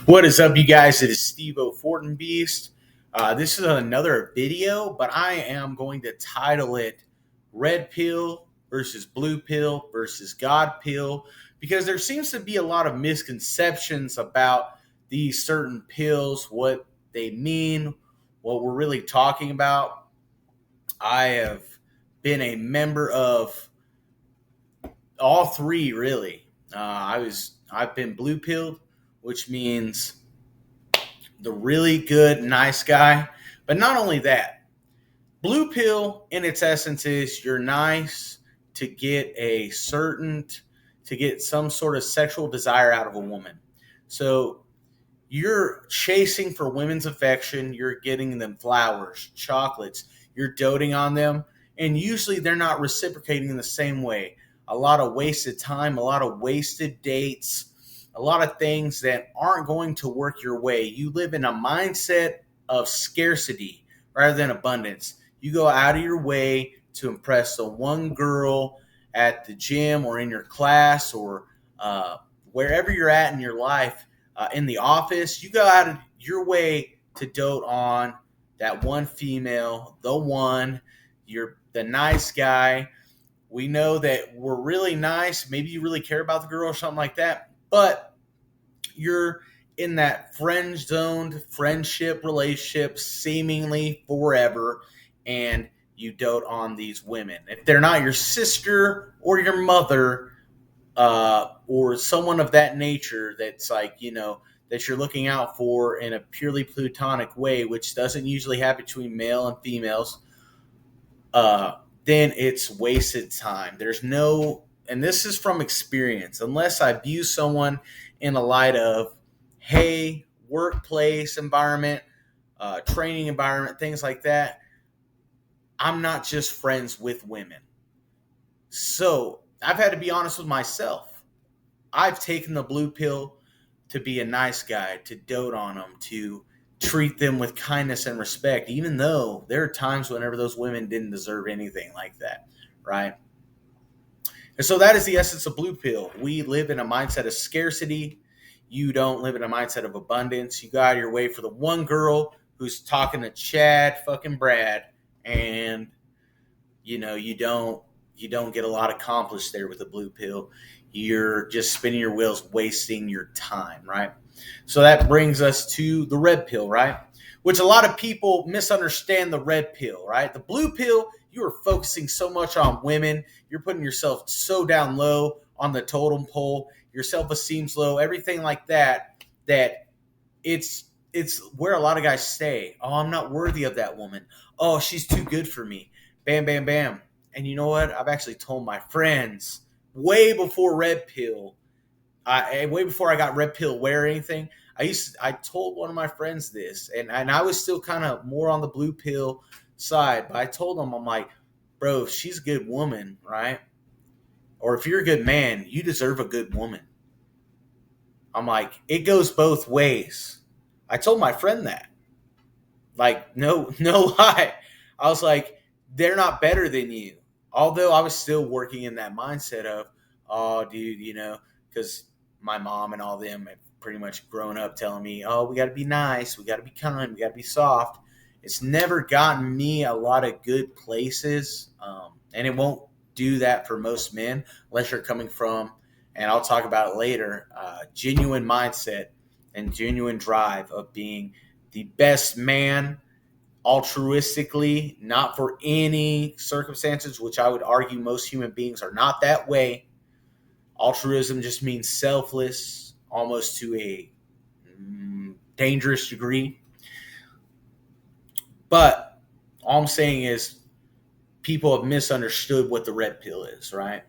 What is up, you guys? It is Steve-O Fortin Beast. This is another video, but I am going to title it Red Pill versus Blue Pill versus God Pill because there seems to be a lot of misconceptions about these certain pills, what they mean, what we're really talking about. I have been a member of all three, really. I've been blue pilled, which means the really good, nice guy. But not only that, blue pill in its essence is you're nice to get to get some sort of sexual desire out of a woman. So you're chasing for women's affection, you're getting them flowers, chocolates, you're doting on them, and usually they're not reciprocating in the same way. A lot of wasted time, a lot of wasted dates, a lot of things that aren't going to work your way. You live in a mindset of scarcity rather than abundance. You go out of your way to impress the one girl at the gym or in your class or wherever you're at in your life, in the office. You go out of your way to dote on that one female, the one. You're the nice guy. We know that we're really nice. Maybe you really care about the girl or something like that, but you're in that friend-zoned friendship relationship seemingly forever, and you dote on these women. If they're not your sister or your mother, or someone of that nature that's like, that you're looking out for in a purely platonic way, which doesn't usually happen between male and females, then it's wasted time. And this is from experience, unless I view someone in a light of, hey, workplace environment, training environment, things like that, I'm not just friends with women. So I've had to be honest with myself. I've taken the blue pill to be a nice guy, to dote on them, to treat them with kindness and respect, even though there are times whenever those women didn't deserve anything like that, right? And so that is the essence of blue pill. We live in a mindset of scarcity. You don't live in a mindset of abundance. You go out of your way for the one girl who's talking to Chad fucking Brad, and you don't get a lot accomplished there with the blue pill. You're just spinning your wheels, wasting your time, right? So that brings us to the red pill, right? Which a lot of people misunderstand the red pill, right? The blue pill, you are focusing so much on women. You're putting yourself so down low on the totem pole. Your self-esteem's low, everything like that, that it's where a lot of guys stay. Oh, I'm not worthy of that woman. Oh, she's too good for me. Bam, bam, bam. And you know what? I've actually told my friends way before red pill, way before I got red pill wear anything. I told one of my friends this, and I was still kind of more on the blue pill side, but I told him, I'm like, bro, if she's a good woman, right? Or if you're a good man, you deserve a good woman. I'm like, it goes both ways. I told my friend that. Like, no lie. I was like, they're not better than you. Although I was still working in that mindset of, oh, dude, because my mom and all them have pretty much grown up telling me, oh, we got to be nice, we got to be kind, we got to be soft. It's never gotten me a lot of good places, and it won't do that for most men unless you're coming from, and I'll talk about it later, genuine mindset and genuine drive of being the best man altruistically, not for any circumstances, which I would argue most human beings are not that way. Altruism just means selfless, almost to a dangerous degree. But all I'm saying is people have misunderstood what the red pill is, right?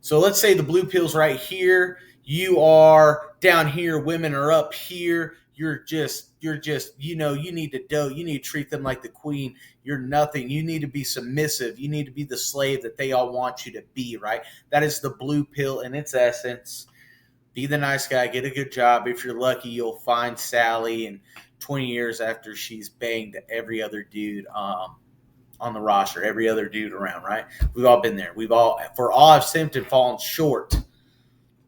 So let's say the blue pill's right here. You are down here. Women are up here. You're just, you need to dote. You need to treat them like the queen. You're nothing. You need to be submissive. You need to be the slave that they all want you to be, right? That is the blue pill in its essence. Be the nice guy. Get a good job. If you're lucky, you'll find Sally, and 20 years after she's banged every other dude on the roster, every other dude around, right? We've all been there. For all have sinned and fallen short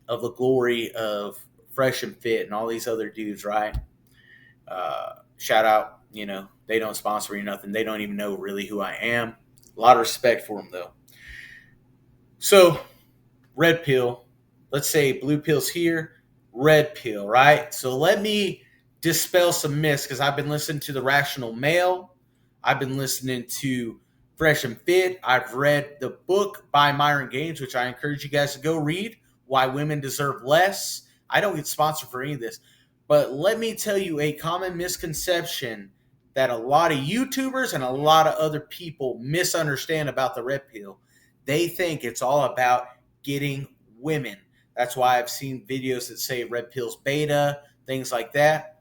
of the glory of Fresh and Fit and all these other dudes, right? Shout out, they don't sponsor me or nothing. They don't even know really who I am. A lot of respect for them, though. So, red pill, let's say blue pill's here, red pill, right? So let me dispel some myths because I've been listening to The Rational Male. I've been listening to Fresh and Fit. I've read the book by Myron Gaines, which I encourage you guys to go read, Why Women Deserve Less. I don't get sponsored for any of this, but let me tell you a common misconception that a lot of YouTubers and a lot of other people misunderstand about the red pill. They think it's all about getting women. That's why I've seen videos that say red pill's beta, things like that.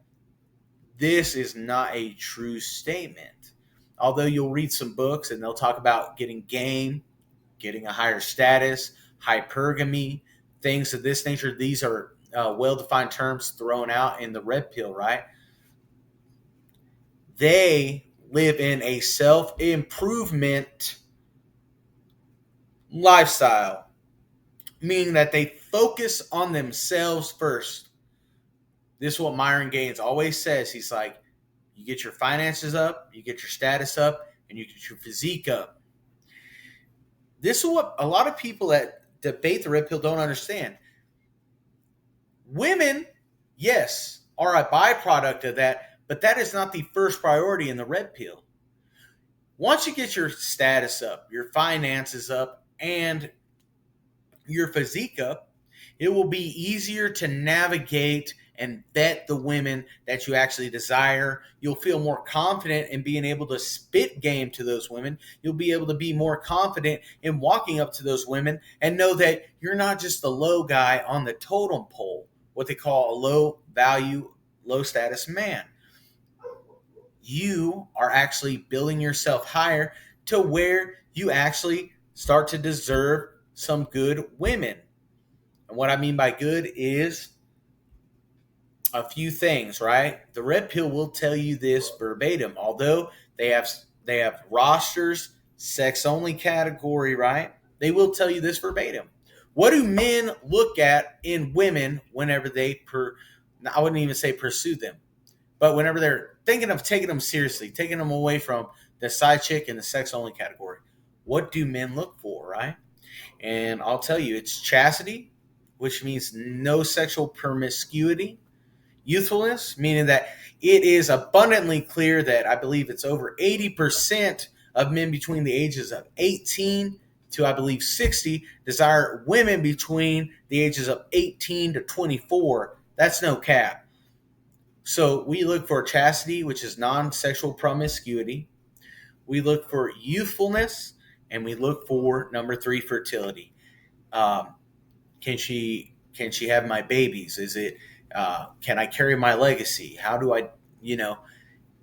This is not a true statement. Although you'll read some books and they'll talk about getting game, getting a higher status, hypergamy, things of this nature. These are well-defined terms thrown out in the red pill, right? They live in a self-improvement lifestyle, meaning that they focus on themselves first. This is what Myron Gaines always says. He's like, you get your finances up, you get your status up, and you get your physique up. This is what a lot of people that debate the red pill don't understand. Women, yes, are a byproduct of that, but that is not the first priority in the red pill. Once you get your status up, your finances up, and your physique up, it will be easier to navigate and vet the women that you actually desire. You'll feel more confident in being able to spit game to those women. You'll be able to be more confident in walking up to those women and know that you're not just the low guy on the totem pole, what they call a low value, low status man. You are actually building yourself higher to where you actually start to deserve some good women. And what I mean by good is a few things, right? The red pill will tell you this verbatim, although they have rosters, sex only category, right? They will tell you this verbatim. What do men look at in women whenever they I wouldn't even say pursue them, but whenever they're thinking of taking them seriously, taking them away from the side chick and the sex only category? What do men look for, right? And I'll tell you, it's chastity, which means no sexual promiscuity. Youthfulness, meaning that it is abundantly clear that I believe it's over 80% of men between the ages of 18 to, I believe, 60 desire women between the ages of 18 to 24. That's no cap. So we look for chastity, which is non-sexual promiscuity. We look for youthfulness, and we look for number 3, fertility. Can she have my babies? Is it can I carry my legacy? How do I,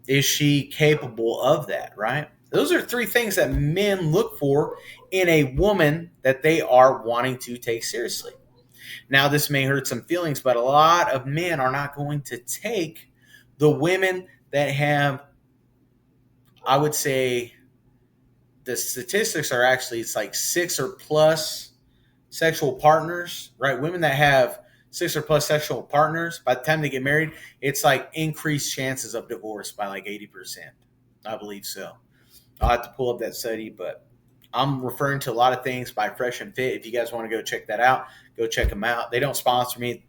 is she capable of that, right? Those are 3 things that men look for in a woman that they are wanting to take seriously. Now, this may hurt some feelings, but a lot of men are not going to take the women that have, I would say, the statistics are actually, it's like 6 or plus sexual partners, right? Women that have 6 or plus sexual partners, by the time they get married, it's like increased chances of divorce by like 80%. I believe so. I'll have to pull up that study, but I'm referring to a lot of things by Fresh and Fit. If you guys want to go check that out, go check them out. They don't sponsor me.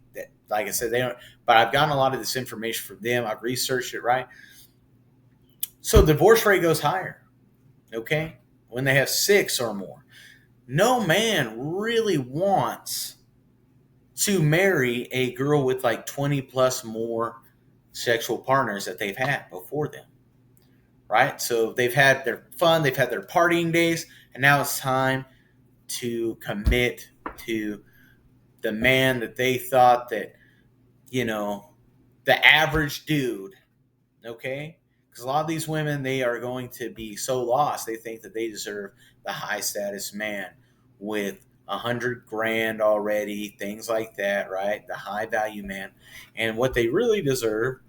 Like I said, they don't, but I've gotten a lot of this information from them. I've researched it, right? So divorce rate goes higher, okay? When they have 6 or more. No man really wants to marry a girl with like 20 plus more sexual partners that they've had before them, right? So they've had their fun, they've had their partying days, and now it's time to commit to the man that they thought that, the average dude, okay? Because a lot of these women, they are going to be so lost, they think that they deserve the high status man with 100 grand already, things like that, right? The high value man. And what they really deserve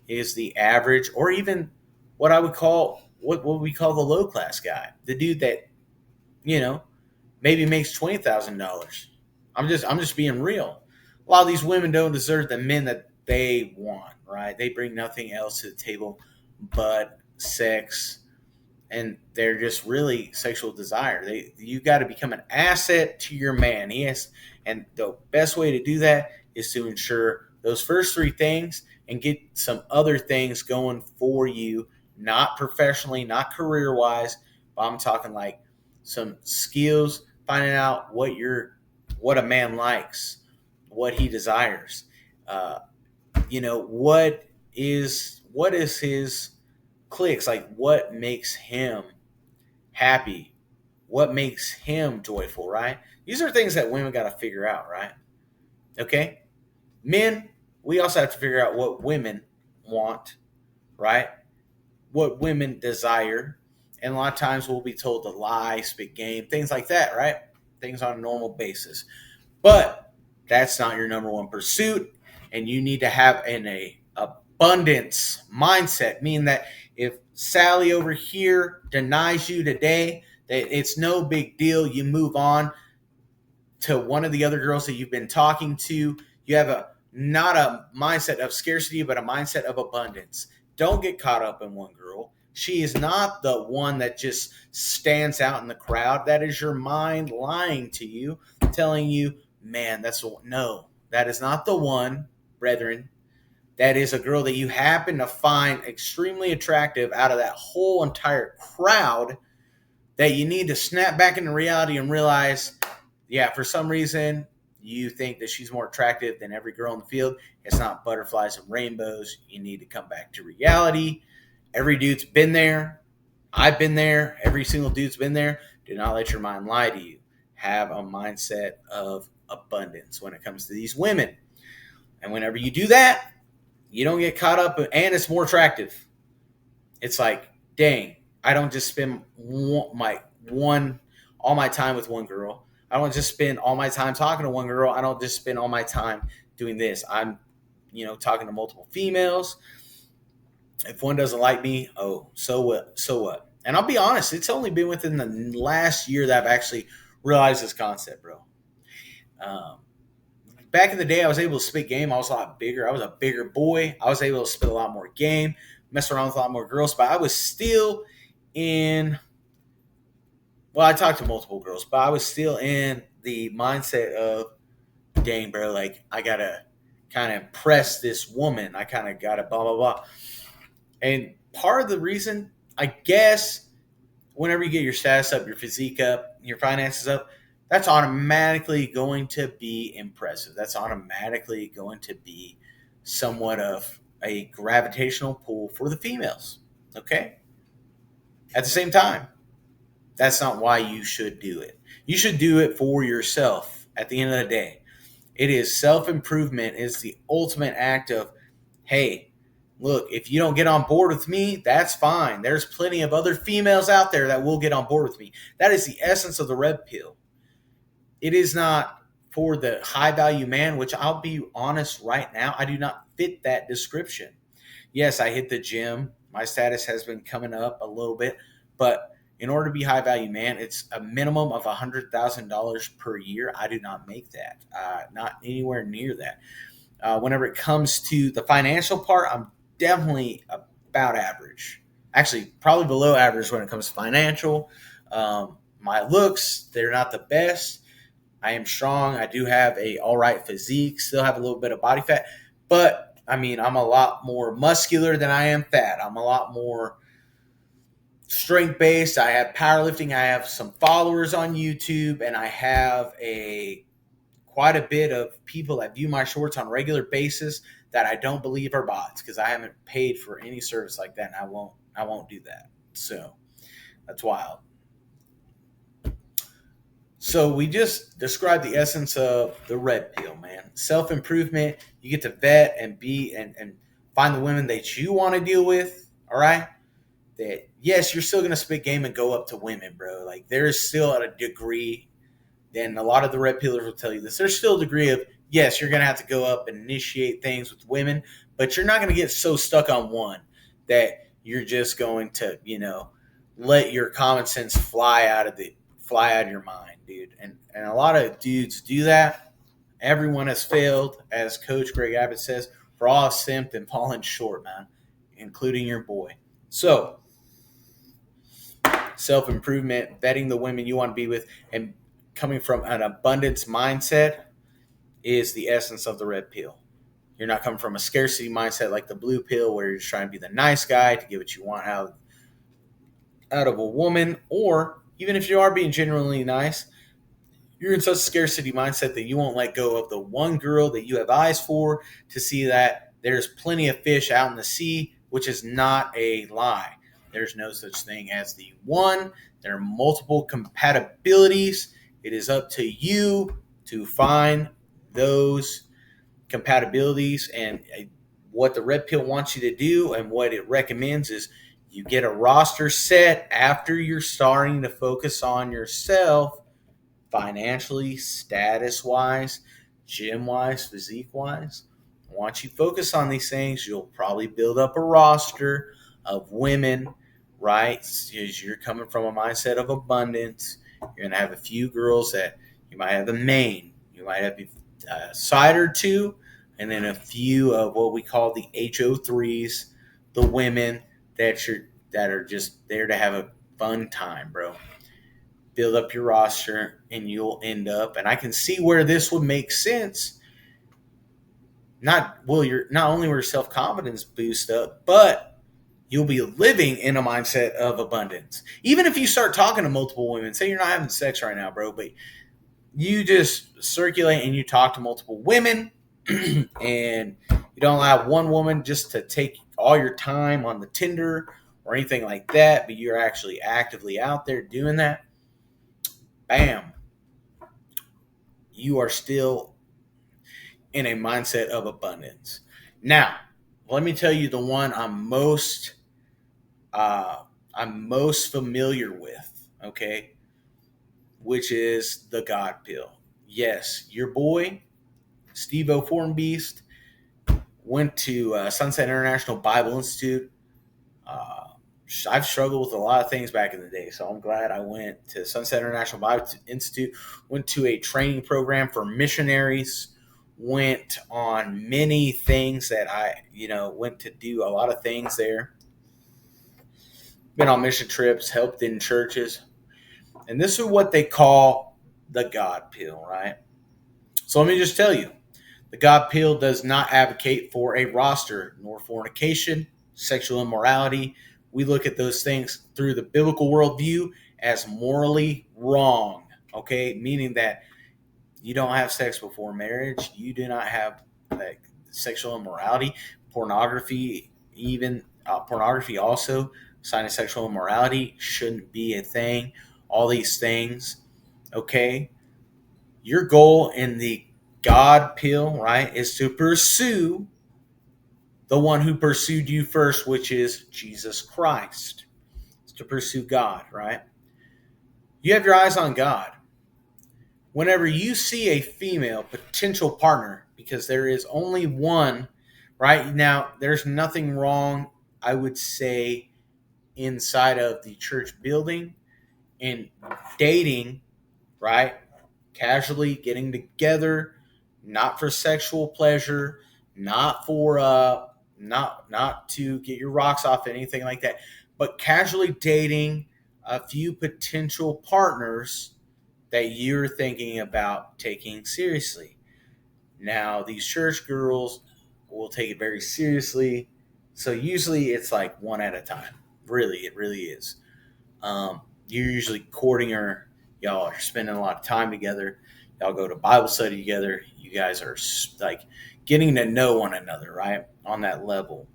is the average, or even what I would call, what we call the low class guy, the dude that, maybe makes $20,000. I'm just being real. a lot of these women don't deserve the men that they want, right? They bring nothing else to the table but sex, and they're just really sexual desire. You got to become an asset to your man. Yes, and the best way to do that is to ensure those first three things and get some other things going for you, not professionally, not career wise, but I'm talking like some skills, finding out what a man likes, what he desires. Uh, what is his clicks, like what makes him happy, what makes him joyful, right? These are things that women got to figure out, right? Okay, men, we also have to figure out what women want, right? What women desire, and a lot of times we'll be told to lie, spit game, things like that, right? Things on a normal basis. But that's not your number one pursuit, and you need to have a abundance mindset, meaning that if Sally over here denies you today, that it's no big deal. You move on to one of the other girls that you've been talking to. You have a not a mindset of scarcity, but a mindset of abundance. Don't get caught up in one girl. She is not the one that just stands out in the crowd. That is your mind lying to you, telling you, man, no, that is not the one, brethren. That is a girl that you happen to find extremely attractive out of that whole entire crowd, that you need to snap back into reality and realize, yeah, for some reason you think that she's more attractive than every girl in the field. It's not butterflies and rainbows. You need to come back to reality. Every dude's been there. I've been there. Every single dude's been there. Do not let your mind lie to you. Have a mindset of abundance when it comes to these women. And whenever you do that, you don't get caught up, and it's more attractive. It's like, dang, I don't just spend all my time with one girl. I don't just spend all my time talking to one girl. I don't just spend all my time doing this. I'm, talking to multiple females. If one doesn't like me, oh, so what? So what? And I'll be honest, it's only been within the last year that I've actually realized this concept, bro. Um, Back in the day, I was able to spit game. I was a lot bigger. I was a bigger boy. I was able to spit a lot more game, mess around with a lot more girls, but I was still in. Well, I talked to multiple girls, but I was still in the mindset of, dang, bro, like I gotta kind of impress this woman. I kind of gotta blah blah blah. And part of the reason, I guess, whenever you get your status up, your physique up, your finances up, that's automatically going to be impressive. That's automatically going to be somewhat of a gravitational pull for the females. Okay? At the same time, that's not why you should do it. You should do it for yourself at the end of the day. It is self improvement, is the ultimate act of, hey, look, if you don't get on board with me, that's fine. There's plenty of other females out there that will get on board with me. That is the essence of the red pill. It is not for the high value man, which I'll be honest right now, I do not fit that description. Yes, I hit the gym. My status has been coming up a little bit, but in order to be high value man, it's a minimum of $100,000 per year. I do not make that, not anywhere near that. Whenever it comes to the financial part, I'm definitely about average. Actually, probably below average when it comes to financial. My looks, they're not the best. I am strong. I do have a all right physique. Still have a little bit of body fat, but I mean, I'm a lot more muscular than I am fat. I'm a lot more strength based. I have powerlifting. I have some followers on YouTube, and I have a quite a bit of people that view my shorts on a regular basis that I don't believe are bots, because I haven't paid for any service like that, and I won't do that. So that's wild. So we just described the essence of the red pill, man. Self improvement. You get to vet and be and find the women that you want to deal with. All right. That yes, you're still gonna spit game and go up to women, bro. Like there is still a degree. And a lot of the red pillars will tell you this. There's still a degree of, yes, you're gonna have to go up and initiate things with women, but you're not gonna get so stuck on one that you're just going to, let your common sense fly out of your mind, dude. And a lot of dudes do that. Everyone has failed, as Coach Greg Abbott says, for all have simped and fallen short, man, including your boy. So, self-improvement, vetting the women you want to be with, and coming from an abundance mindset is the essence of the red pill. You're not coming from a scarcity mindset like the blue pill, where you're just trying to be the nice guy to get what you want out of a woman, or even if you are being genuinely nice, you're in such a scarcity mindset that you won't let go of the one girl that you have eyes for, to see that there's plenty of fish out in the sea, which is not a lie. There's no such thing as the one. There are multiple compatibilities. It is up to you to find those compatibilities, and what the red pill wants you to do and what it recommends is you get a roster set after you're starting to focus on yourself, financially, status wise, gym wise, physique wise. Once you focus on these things, you'll probably build up a roster of women, right? As you're coming from a mindset of abundance, you're going to have a few girls that you might have a main, you might have a side or two, and then a few of what we call the HO3s, the women that are just there to have a fun time, bro. Build up your roster, and you'll end up. And I can see where this would make sense. You're not only will your self confidence boost up, but you'll be living in a mindset of abundance. Even if you start talking to multiple women, say you're not having sex right now, bro, but you just circulate and you talk to multiple women, and you don't allow one woman just to take all your time on the Tinder or anything like that, but you're actually actively out there doing that. Bam. You are still in a mindset of abundance. Now, let me tell you the one I'm most familiar with, okay, which is the God pill. Yes, your boy, Steve O. Form Beast, went to Sunset International Bible Institute. I've struggled with a lot of things back in the day, so I'm glad I went to Sunset International Bible Institute, went to a training program for missionaries, went on many things that went to do a lot of things there. Been on mission trips, helped in churches. And this is what they call the God pill, right? So let me just tell you, the God pill does not advocate for a roster, nor fornication, sexual immorality. We look at those things through the biblical worldview as morally wrong, okay? Meaning that you don't have sex before marriage. You do not have sexual immorality, pornography, even pornography also, sign of sexual immorality shouldn't be a thing. All these things, okay? Your goal in the God pill, right, is to pursue the one who pursued you first, which is Jesus Christ. It's to pursue God, right? You have your eyes on God. Whenever you see a female potential partner, because there is only one, right? Now, there's nothing wrong, I would say, inside of the church building in dating, right? Casually getting together, not for sexual pleasure, not for not to get your rocks off, anything like that, but casually dating a few potential partners that you're thinking about taking seriously. Now, these church girls will take it very seriously, so usually it's like one at a time. Really, it really is. You're usually courting her. Y'all are spending a lot of time together. Y'all go to Bible study together. You guys are like getting to know one another, right? On that level.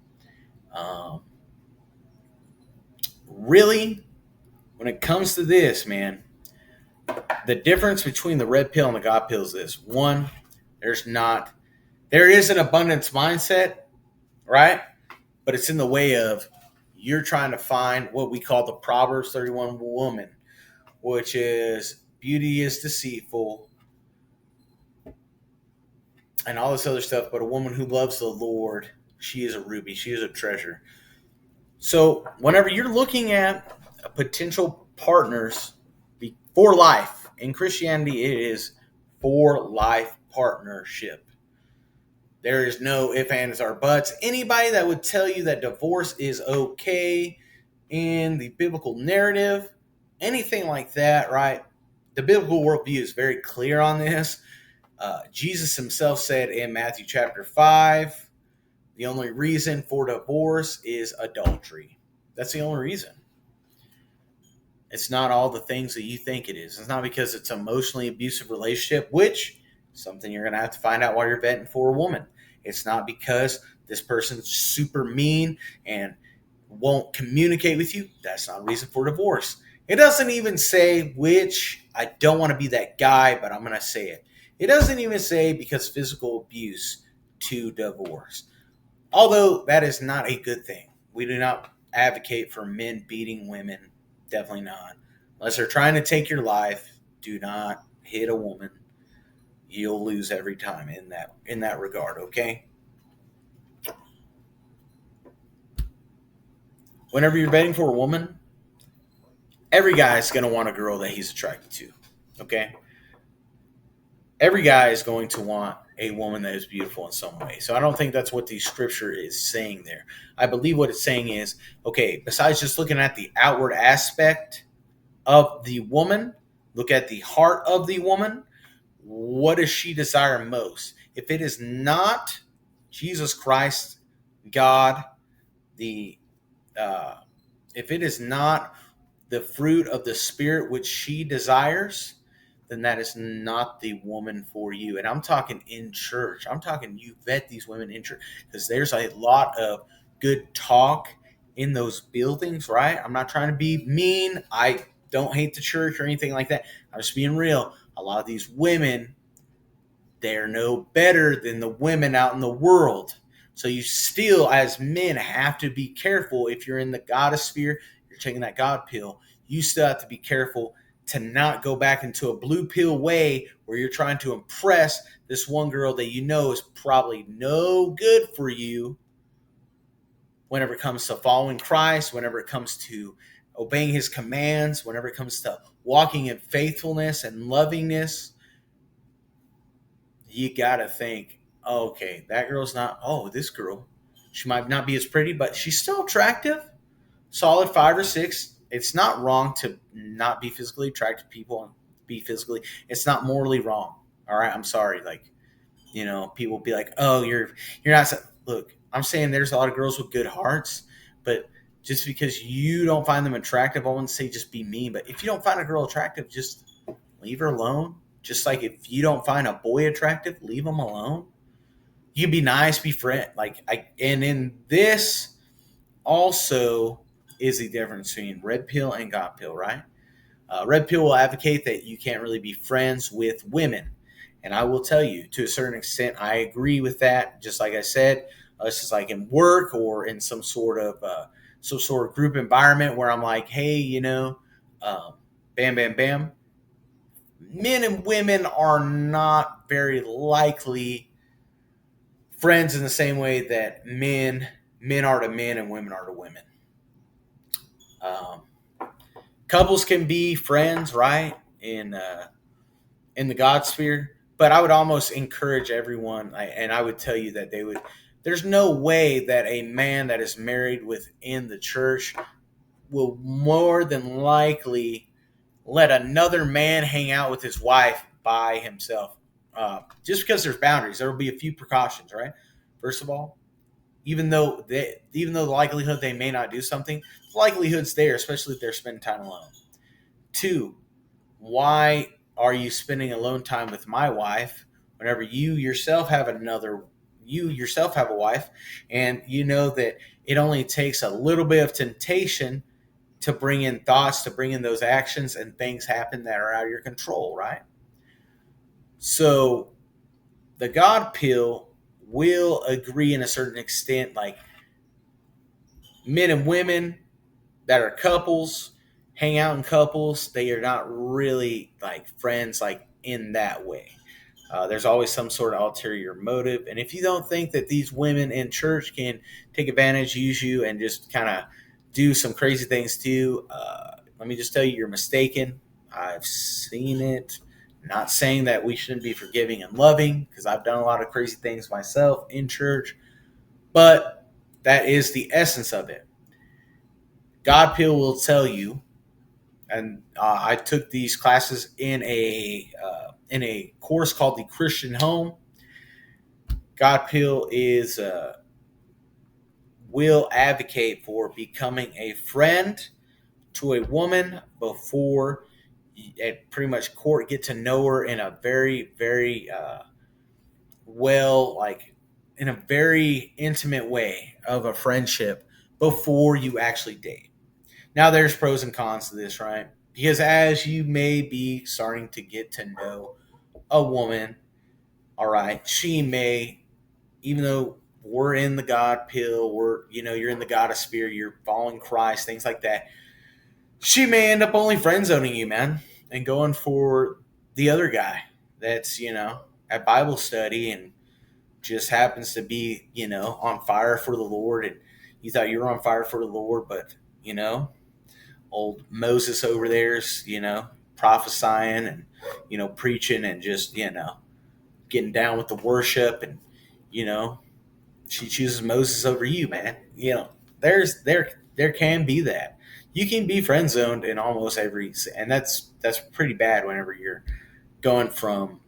Really, when it comes to this, man, the difference between the red pill and the God pill is this. One, there is an abundance mindset, right? But it's in the way of you're trying to find what we call the Proverbs 31 woman, which is beauty is deceitful and all this other stuff, but a woman who loves the Lord, she is a ruby, she is a treasure. So whenever you're looking at potential partners for life, in Christianity it is for life partnership. There is no ifs, ands, or buts. Anybody that would tell you that divorce is okay in the biblical narrative, anything like that, right? The biblical worldview is very clear on this. Jesus himself said in Matthew chapter 5, the only reason for divorce is adultery. That's the only reason. It's not all the things that you think it is. It's not because it's an emotionally abusive relationship, which is something you're going to have to find out while you're vetting for a woman. It's not because this person's super mean and won't communicate with you. That's not a reason for divorce. It doesn't even say, which I don't want to be that guy, but I'm going to say it. It doesn't even say because physical abuse to divorce. Although that is not a good thing. We do not advocate for men beating women. Definitely not. Unless they're trying to take your life, do not hit a woman. You'll lose every time in that regard, okay? Whenever you're betting for a woman, every guy is going to want a girl that he's attracted to, okay? Every guy is going to want a woman that is beautiful in some way. So I don't think that's what the scripture is saying there. I believe what it's saying is, okay, besides just looking at the outward aspect of the woman, look at the heart of the woman. What does she desire most? If it is not Jesus Christ, God, the if it is not the fruit of the Spirit which she desires, then that is not the woman for you. And I'm talking in church. I'm talking you vet these women in church, because there's a lot of good talk in those buildings, right? I'm not trying to be mean. I don't hate the church or anything like that. I'm just being real. A lot of these women, they're no better than the women out in the world. So you still, as men, have to be careful. If you're in the godosphere, you're taking that God pill, you still have to be careful to not go back into a blue pill way where you're trying to impress this one girl that you know is probably no good for you whenever it comes to following Christ, whenever it comes to obeying his commands, whenever it comes to walking in faithfulness and lovingness. You got to think, okay, that girl's not, this girl, she might not be as pretty, but she's still attractive. Solid 5 or 6. It's not wrong to not be physically attracted to people and be physically. It's not morally wrong. All right, I'm sorry. Like, people be like, "Oh, you're not." Look, I'm saying there's a lot of girls with good hearts, but just because you don't find them attractive, I wouldn't say just be mean. But if you don't find a girl attractive, just leave her alone. Just like if you don't find a boy attractive, leave him alone. You be nice, be friend. And in this also is the difference between red pill and God pill, right? Red pill will advocate that you can't really be friends with women. And I will tell you, to a certain extent, I agree with that. Just like I said, it's just like in work or in some sort of group environment where I'm like, hey, bam, bam, bam. Men and women are not very likely friends in the same way that men are to men and women are to women. Couples can be friends, right? In the God sphere, but I would almost encourage everyone, and I would tell you that they would. There's no way that a man that is married within the church will more than likely let another man hang out with his wife by himself. Just because there's boundaries, there will be a few precautions, right? First of all, even though the likelihood they may not do something, the likelihood's there, especially if they're spending time alone. 2, why are you spending alone time with my wife whenever you yourself have a wife, and you know that it only takes a little bit of temptation to bring in thoughts, to bring in those actions, and things happen that are out of your control, right? So the God pill will agree in a certain extent, like men and women that are couples hang out in couples. They are not really like friends, like in that way. There's always some sort of ulterior motive. And if you don't think that these women in church can take advantage, use you, and just kind of do some crazy things too, let me just tell you, you're mistaken. I've seen it Not saying that we shouldn't be forgiving and loving, because I've done a lot of crazy things myself in church, but that is the essence of it. God Peel will tell you, and I took these classes in a course called the Christian Home. God Peel is will advocate for becoming a friend to a woman before at pretty much court, get to know her in a very well, like in a very intimate way of a friendship before you actually date. Now there's pros and cons to this, right? Because as you may be starting to get to know a woman, all right, she may, even though we're in the God pill, you're in the godosphere, you're following Christ, things like that, she may end up only friend zoning you, man, and going for the other guy that's, at Bible study and just happens to be, on fire for the Lord. And you thought you were on fire for the Lord, but, old Moses over there's, prophesying and, preaching and just, getting down with the worship. And, you know, she chooses Moses over you, man. There can be that. You can be friend zoned in almost every, and that's pretty bad whenever going from,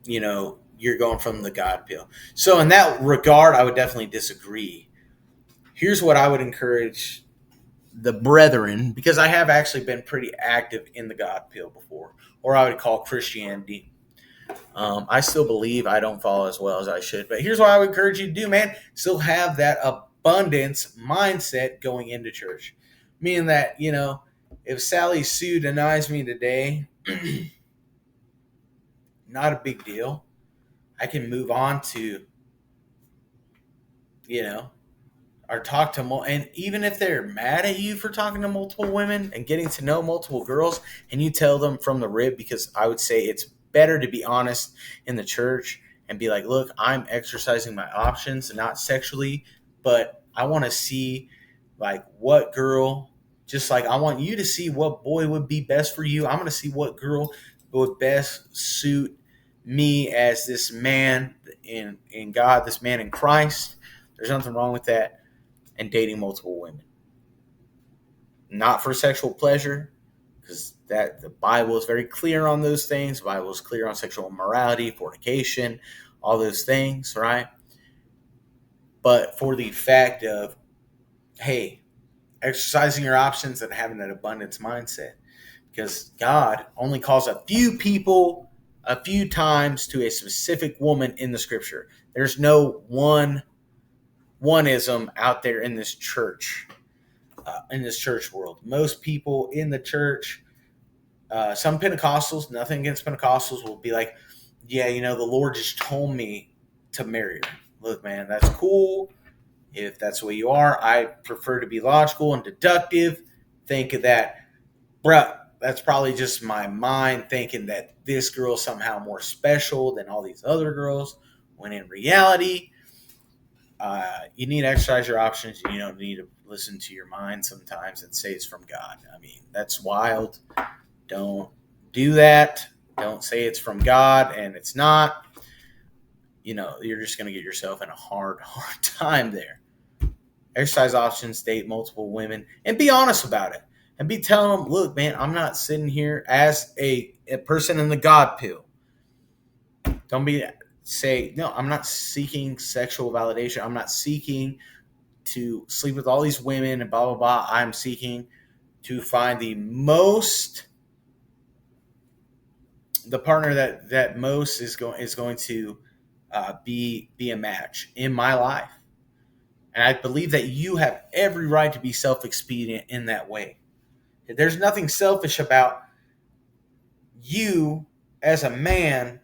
you're going from the God pill. So in that regard, I would definitely disagree. Here's what I would encourage the brethren, because I have actually been pretty active in the God pill before, or I would call Christianity. I still believe I don't follow as well as I should, but here's what I would encourage you to do, man. Still have that abundance mindset going into church. Meaning that, if Sally Sue denies me today, not a big deal. I can move on to, you know, or talk to and even if they're mad at you for talking to multiple women and getting to know multiple girls, and you tell them from the rib, because I would say it's better to be honest in the church and be like, look, I'm exercising my options, not sexually, but I want to see like what girl, just like I want you to see what boy would be best for you. I'm going to see what girl would best suit me as this man in God, this man in Christ. There's nothing wrong with that, and dating multiple women. Not for sexual pleasure, because that the Bible is very clear on those things. The Bible is clear on sexual immorality, fornication, all those things, right? But for the fact of, hey, exercising your options and having that abundance mindset. Because God only calls a few people a few times to a specific woman in the scripture. There's no oneism out there in this church. In this church world, most people in the church, some Pentecostals, nothing against Pentecostals, will be like, yeah, the Lord just told me to marry her. Look, man, that's cool if that's the way you are. I prefer to be logical and deductive. Think of that, bruh, that's probably just my mind thinking that this girl is somehow more special than all these other girls, when in reality, you need to exercise your options. You don't need to listen to your mind sometimes and say it's from God. I mean, that's wild. Don't do that. Don't say it's from God and it's not. You're just going to get yourself in a hard time there. Exercise options, date multiple women, and be honest about it. And be telling them, look, man, I'm not sitting here as a person in the God pill. Don't say, no, I'm not seeking sexual validation. I'm not seeking to sleep with all these women and blah, blah, blah. I'm seeking to find the partner that most is going to be a match in my life. And I believe that you have every right to be self-expedient in that way. There's nothing selfish about you as a man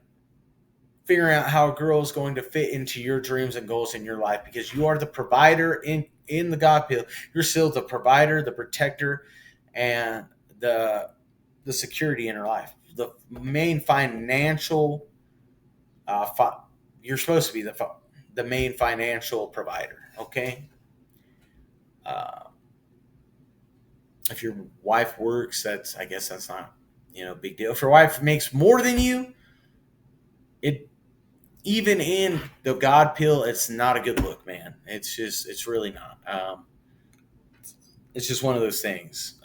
figuring out how a girl is going to fit into your dreams and goals in your life, because you are the provider in the God pill. You're still the provider, the protector, and the security in her life. The main financial, you're supposed to be the main financial provider. Okay. Uh, if your wife works, I guess that's not. big deal. If your wife makes more than you, it even in the God pill, it's not a good look, man. It's really not. It's just one of those things.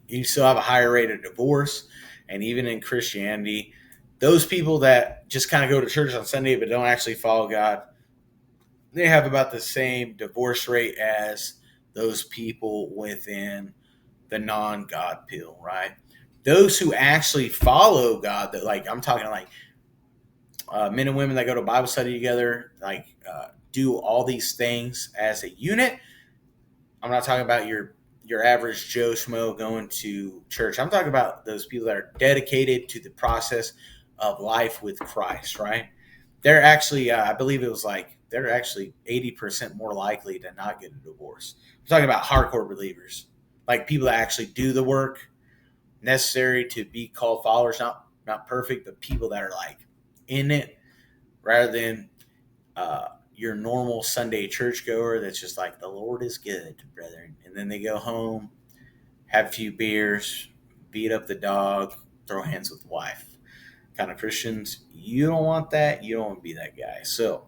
You still have a higher rate of divorce, and even in Christianity, those people that just kind of go to church on Sunday but don't actually follow God, they have about the same divorce rate as those people within the non-God pill, right? Those who actually follow God, that like I'm talking like men and women that go to Bible study together, like do all these things as a unit. I'm not talking about your average Joe Schmo going to church. I'm talking about those people that are dedicated to the process of life with Christ, right? They're actually, I believe it was like, they're actually 80% more likely to not get a divorce. I'm talking about hardcore believers, like people that actually do the work necessary to be called followers, not perfect, but people that are like in it rather than your normal Sunday churchgoer that's just like, the Lord is good, brethren. And then they go home, have a few beers, beat up the dog, throw hands with the wife. Kind of Christians, you don't want that. You don't want to be that guy. So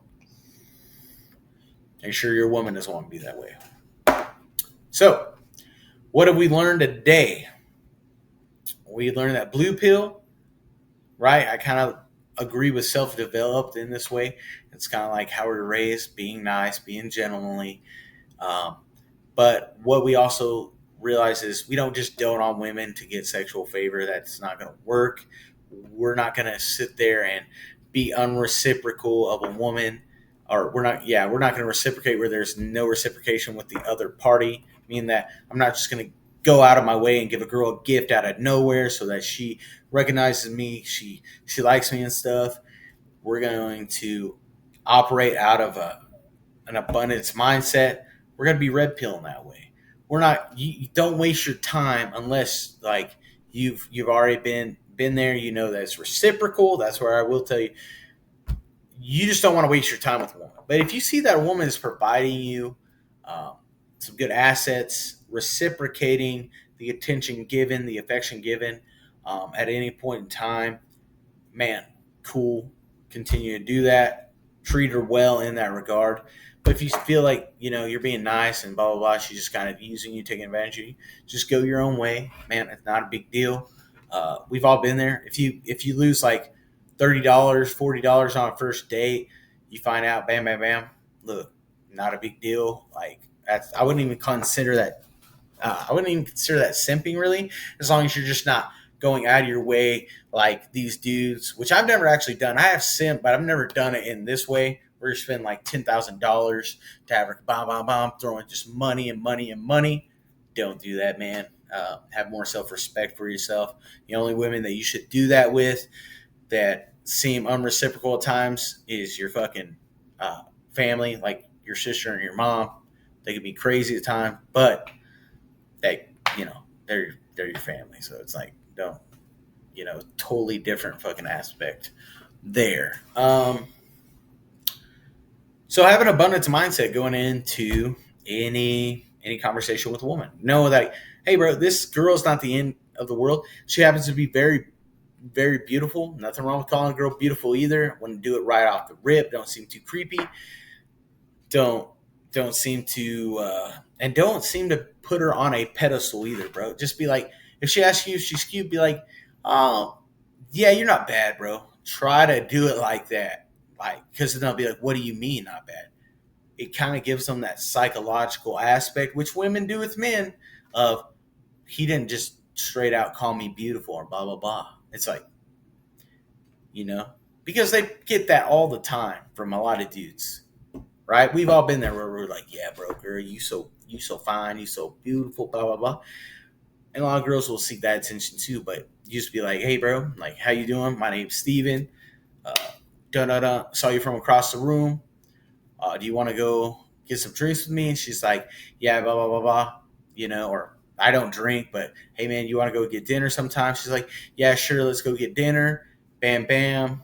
make sure your woman doesn't want to be that way. So, what have we learned today? We learned that blue pill, right? I kind of agree with self-developed in this way. It's kind of like how we're raised, being nice, being gentlemanly. Um, but what we also realize is we don't just dote on women to get sexual favor. That's not going to work. We're not going to sit there and be unreciprocal of a woman, or we're not going to reciprocate where there's no reciprocation with the other party. Meaning that I'm not just going to go out of my way and give a girl a gift out of nowhere so that she recognizes me, she likes me and stuff. We're going to operate out of an abundance mindset. We're going to be red pill in that way. We're not. You don't waste your time unless like you've already been there. You know that it's reciprocal. That's where I will tell you. You just don't want to waste your time with a woman. But if you see that a woman is providing you um, some good assets, reciprocating the attention given, the affection given at any point in time, man, cool. Continue to do that. Treat her well in that regard. But if you feel like you're being nice and blah blah blah, she's just kind of using you, taking advantage of you, just go your own way, man. It's not a big deal. We've all been there. If you lose like $30, $40 on a first date, you find out, bam, bam, bam. Look, not a big deal. Like that's I wouldn't even consider that. I wouldn't even consider that simping really, as long as you're just not going out of your way like these dudes, which I've never actually done. I have simp, but I've never done it in this way where you spend like $10,000 to have her bomb, throwing just money and money and money. Don't do that, man. Have more self respect for yourself. The only women that you should do that with that seem unreciprocal at times is your fucking family, like your sister and your mom. They could be crazy at times, but they, they're your family. So it's like, don't, totally different fucking aspect there. So have an abundance mindset going into any conversation with a woman. Know that, hey, bro, this girl's not the end of the world. She happens to be very, very beautiful. Nothing wrong with calling a girl beautiful either. Want to do it right off the rip. Don't seem too creepy. Don't don't seem to and don't seem to put her on a pedestal either, bro. Just be like, if she asks you if she's cute, be like, oh, yeah, you're not bad, bro. Try to do it like that, like, because then they'll be like, what do you mean not bad? It kind of gives them that psychological aspect, which women do with men, of he didn't just straight out call me beautiful or blah blah blah. It's like, you know, because they get that all the time from a lot of dudes, right? We've all been there where we're like, yeah, bro, girl, you so fine, you so beautiful, blah blah blah. And a lot of girls will seek that attention too, but you just be like, hey, bro, like, how you doing? My name's Steven. Uh, da da da. Saw you from across the room. Do you want to go get some drinks with me? And she's like, yeah, blah blah blah blah. Or I don't drink, but hey, man, you want to go get dinner sometime? She's like, yeah, sure, let's go get dinner. Bam, bam.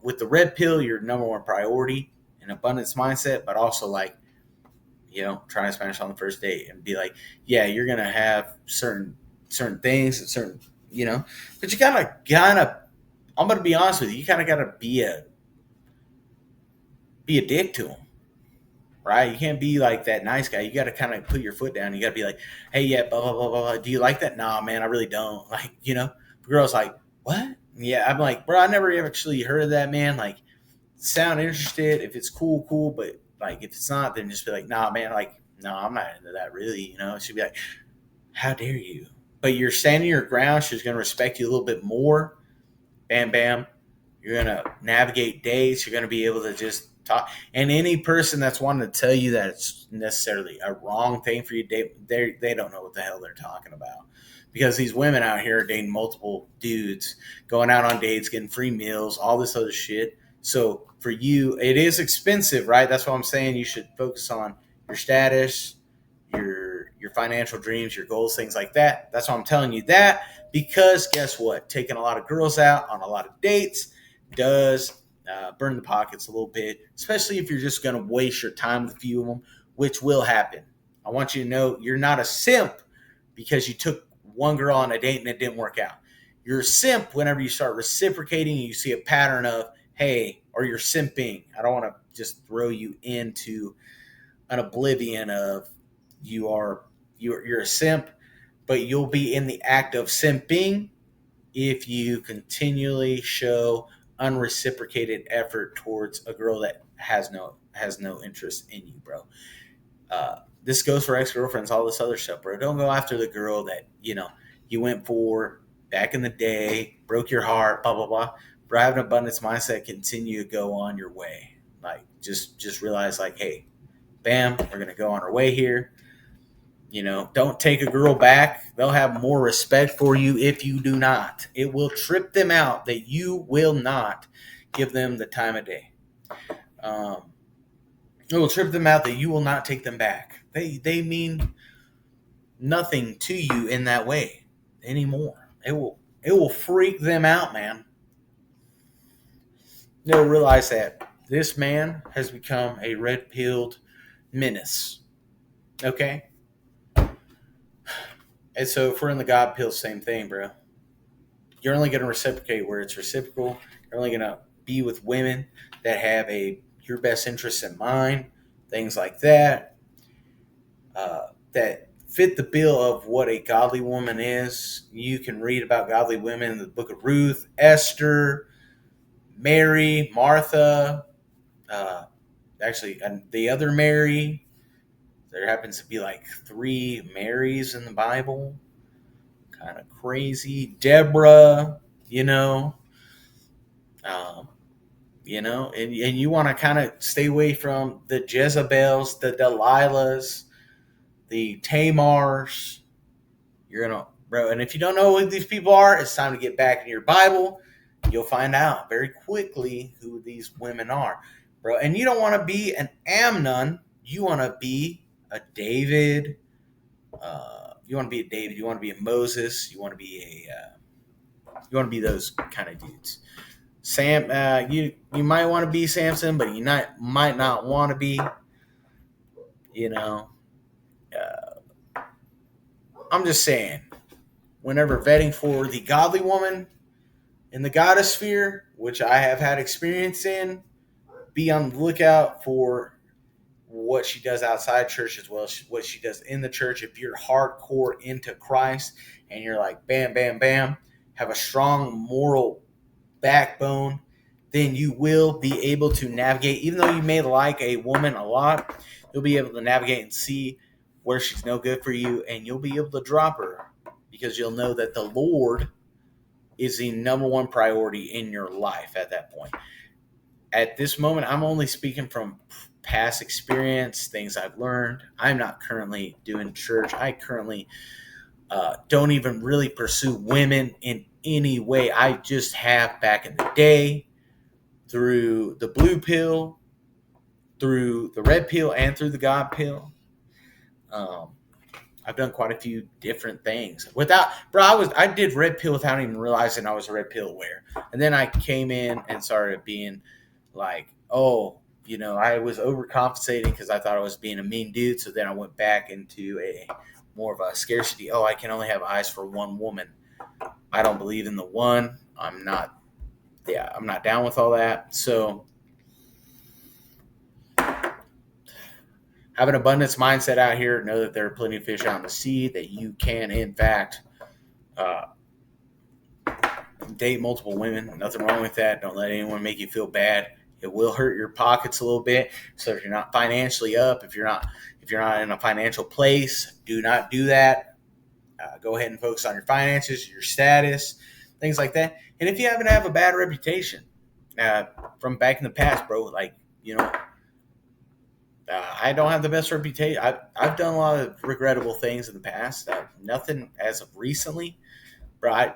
With the red pill, your number one priority, an abundance mindset, but also like, trying Spanish on the first date and be like, yeah, you're gonna have certain certain things and certain, but you kind of, I'm going to be honest with you, you kind of got to be a dick to them, right? You can't be like that nice guy. You got to kind of put your foot down. You got to be like, hey, yeah, blah, blah, blah, blah, blah. Do you like that? Nah, man, I really don't. Like, the girl's like, what? Yeah, I'm like, bro, I never actually heard of that, man. Like, sound interested. If it's cool, cool. But, like, if it's not, then just be like, nah, man, like, no, I'm not into that really, She'd be like, how dare you? But you're standing your ground. She's going to respect you a little bit more. Bam, bam. You're going to navigate dates. You're going to be able to just talk. And any person that's wanting to tell you that it's necessarily a wrong thing for you to date, they don't know what the hell they're talking about. Because these women out here are dating multiple dudes, going out on dates, getting free meals, all this other shit. So for you, it is expensive, right? That's what I'm saying. You should focus on your status, your financial dreams, your goals, things like that. That's why I'm telling you that, because guess what? Taking a lot of girls out on a lot of dates does burn the pockets a little bit, especially if you're just going to waste your time with a few of them, which will happen. I want you to know you're not a simp because you took one girl on a date and it didn't work out. You're a simp whenever you start reciprocating and you see a pattern of, hey, or you're simping. I don't want to just throw you into an oblivion of you're a simp, but you'll be in the act of simping if you continually show unreciprocated effort towards a girl that has no interest in you, bro. This goes for ex-girlfriends, all this other stuff, bro. Don't go after the girl that you went for back in the day, broke your heart, blah blah blah. Bro, have an abundance mindset. Continue to go on your way. Like just realize, like, hey, bam, we're gonna go on our way here. Don't take a girl back. They'll have more respect for you if you do not. It will trip them out that you will not give them the time of day. It will trip them out that you will not take them back. They mean nothing to you in that way anymore. It will freak them out, man. They'll realize that this man has become a red-pilled menace. Okay? And so if we're in the God pill, same thing, bro. You're only going to reciprocate where it's reciprocal. You're only going to be with women that have your best interests in mind, things like that, that fit the bill of what a godly woman is. You can read about godly women in the book of Ruth, Esther, Mary, Martha, and the other Mary. There happens to be like 3 Marys in the Bible. Kind of crazy. Deborah, and you want to kind of stay away from the Jezebels, the Delilahs, the Tamars. You're going to, bro. And if you don't know who these people are, it's time to get back in your Bible. You'll find out very quickly who these women are, bro. And you don't want to be an Amnon. You want to be a David. You want to be a David. You want to be a Moses. You want to be those kind of dudes. Sam, you might want to be Samson, but you might not want to be. I'm just saying, whenever vetting for the godly woman in the goddess sphere, which I have had experience in, be on the lookout for what she does outside church as well as what she does in the church. If you're hardcore into Christ and you're like, bam, bam, bam, have a strong moral backbone, then you will be able to navigate. Even though you may like a woman a lot, you'll be able to navigate and see where she's no good for you, and you'll be able to drop her because you'll know that the Lord is the number one priority in your life at that point. At this moment, I'm only speaking from past experience, things I've learned. I'm not currently doing church. I currently don't even really pursue women in any way. I just have back in the day, through the blue pill, through the red pill, and through the God pill. I've done quite a few different things. I did red pill without even realizing I was a red pill aware. And then I came in and started being like, I was overcompensating because I thought I was being a mean dude. So then I went back into a more of a scarcity. Oh, I can only have eyes for one woman. I don't believe in the one. I'm not. Yeah, I'm not down with all that. So have an abundance mindset out here. Know that there are plenty of fish out in the sea. That you can, in fact, uh, date multiple women. Nothing wrong with that. Don't let anyone make you feel bad. It will hurt your pockets a little bit. So if you're not financially up, if you're not in a financial place, do not do that. Go ahead and focus on your finances, your status, things like that. And if you happen to have a bad reputation uh, from back in the past, bro, like, I don't have the best reputation. I've done a lot of regrettable things in the past. Nothing as of recently, bro. I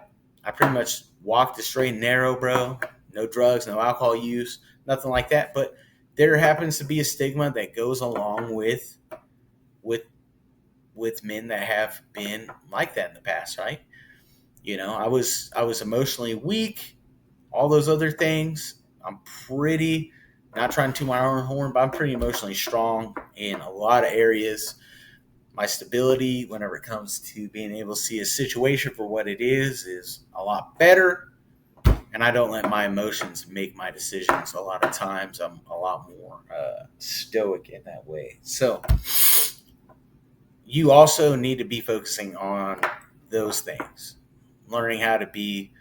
pretty much walked the straight and narrow, bro. No drugs, no alcohol use, nothing like that. But there happens to be a stigma that goes along with with men that have been like that in the past, right? I was emotionally weak, all those other things. I'm pretty not trying to toot my own horn, but I'm pretty emotionally strong in a lot of areas. My stability, whenever it comes to being able to see a situation for what it is a lot better. And I don't let my emotions make my decisions. A lot of times, I'm a lot more stoic in that way. So you also need to be focusing on those things, learning how to be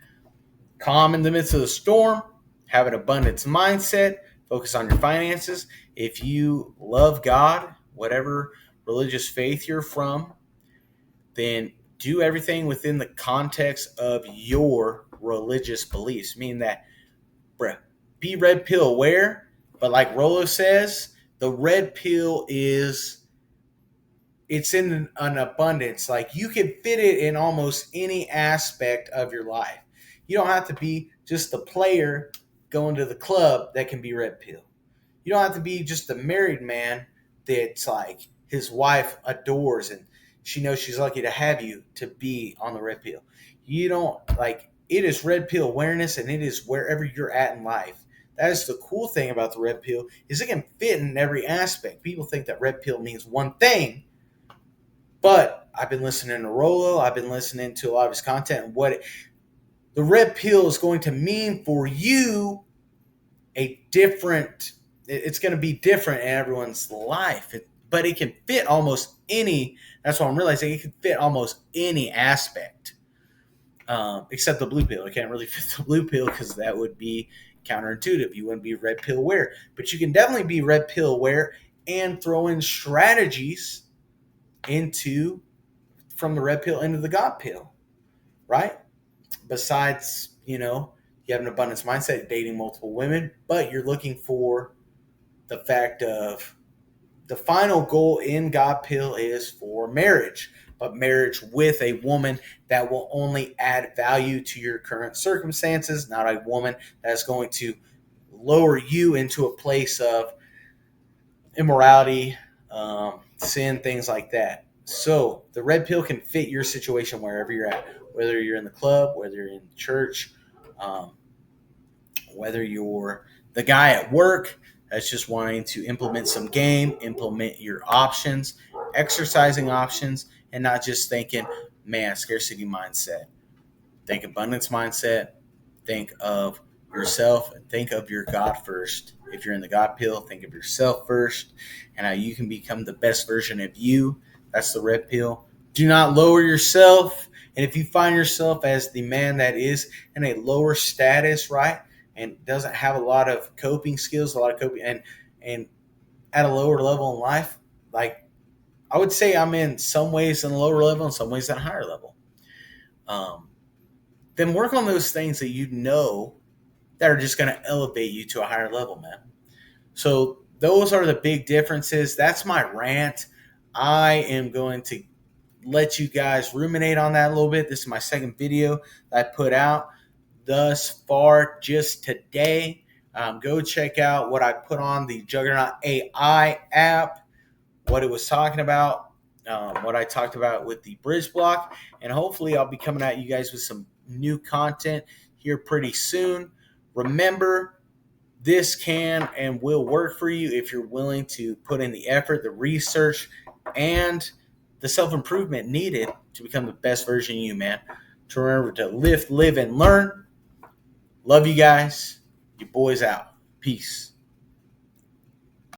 calm in the midst of the storm, have an abundance mindset, focus on your finances. If you love God, whatever religious faith you're from, then do everything within the context of your religious beliefs. Meaning that, bruh, be red pill aware, but like Rolo says, the red pill it's in an abundance. Like you can fit it in almost any aspect of your life. You don't have to be just the player going to the club that can be red pill. You don't have to be just a married man that's like his wife adores and she knows she's lucky to have you to be on the red pill. You don't like it is red pill awareness and it is wherever you're at in life. That is the cool thing about the red pill is it can fit in every aspect. People think that red pill means one thing, but I've been listening to Rolo. I've been listening to a lot of his content and the red pill is going to mean for you it's going to be different in everyone's life, but it can fit almost any. That's what I'm realizing. It can fit almost any aspect, except the blue pill. It can't really fit the blue pill because that would be counterintuitive. You wouldn't be red pill aware, but you can definitely be red pill aware and throw in strategies into from the red pill into the God pill, right? Besides, you have an abundance mindset, dating multiple women, but you're looking for the fact of the final goal in God pill is for marriage, but marriage with a woman that will only add value to your current circumstances, not a woman that's going to lower you into a place of immorality, sin, things like that. So the red pill can fit your situation wherever you're at, whether you're in the club, whether you're in church, um, whether you're the guy at work that's just wanting to implement some game, implement your options, exercising options, and not just thinking, man, scarcity mindset. Think abundance mindset. Think of yourself and think of your God first. If you're in the God pill, think of yourself first and how you can become the best version of you. That's the red pill. Do not lower yourself. And if you find yourself as the man that is in a lower status, right, and doesn't have a lot of coping skills, and at a lower level in life, like I would say I'm in some ways in a lower level, in some ways at a higher level. Um, then work on those things that are just going to elevate you to a higher level, man. So those are the big differences. That's my rant. I am going to let you guys ruminate on that a little bit. This is my second video that I put out thus far just today. Go check out what I put on the Juggernaut AI app, what it was talking about, what I talked about with the bridge block, and hopefully I'll be coming at you guys with some new content here pretty soon. Remember, this can and will work for you if you're willing to put in the effort, the research, and the self-improvement needed to become the best version of you, man. To remember to live, and learn. Love you guys. Your boys out. Peace.